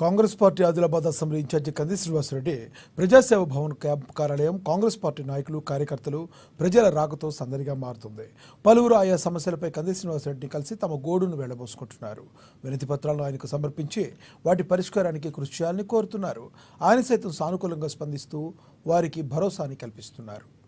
Congress party Adilabad assembly incharge Kandi Srinivasareddy ప్రజాసేవ Bhavan camp కార్యాలయం Congress party నాయకులు కార్యకర్తలు ప్రజల రాకతో సందడిగా మారుతుంది. పలువురు ఆయా సమస్యలపై కంది శ్రీనివాసరెడ్డిని కలిసి తమ గోడును వెళ్లబోసుకుంటున్నారు. వినతి పత్రాలను ఆయనకు సమర్పించి వాటి పరిష్కారానికి కృషి చేయాలని కోరుతున్నారు. ఆయన సైతం సానుకూలంగా స్పందిస్తూ వారికి భరోసాని కల్పిస్తున్నారు.